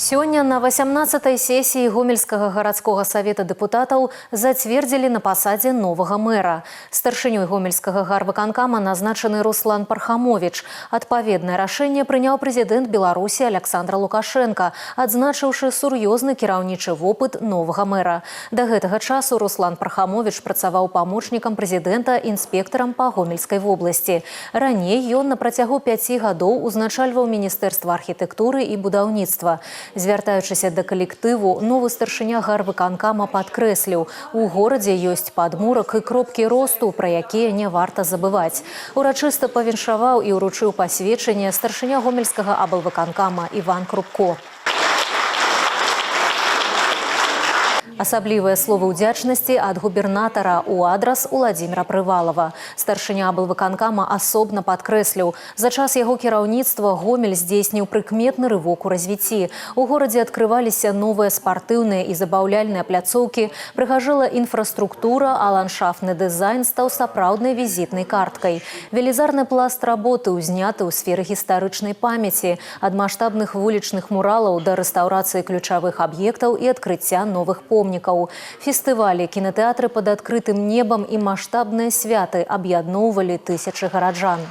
Сегодня на 18-й сессии Гомельского городского совета депутатов затвердили на посаде нового мэра. Старшиней Гомельского гарвыканкама назначенный Руслан Пархамович. Отповедное решение принял президент Беларуси Александр Лукашенко, отзначивший серьезный кіраўнічы опыт нового мэра. До гэтага часу Руслан Пархамович працаваў помощником президента инспектором по Гомельской области. Ранее он на протягу 5 годов узначальваў Министерство архитектуры и будаўніцтва. Звяртаючыся да калектыву, новы старшыня гарвыканкама падкрэсліў: у горадзе ёсць падмурак і кропкі росту, пра якія не варта забываць. Урачыста павіншаваў і ўручыў пасведчанне старшыня Гомельскага аблвыканкама Іван Крупко. Асаблівыя словы ўдзячнасці ад губернатара у адрас Уладзіміра Прывалова. Старшыня аблвыканкама асобна падкрэсліў: за час яго кіраўніцтва Гомель здзейсніў прыкметны рывок у развіцці. У горадзе адкрываліся новыя спартыўныя і забаўляльныя пляцоўкі, прыгажэла інфраструктура, а ландшафтны дызайн стаў сапраўднай візітнай карткай. Велізарны пласт работы ўзняты ў сферы гістарычнай памяці, ад маштабных вулічных муралаў да рэстаўрацыі ключавых аб'ектаў і адкрыцця новых помнікаў. Фестывалі, кінотэатры под открытым небом и масштабные святы аб'ядноўвалі тысячи гараджан.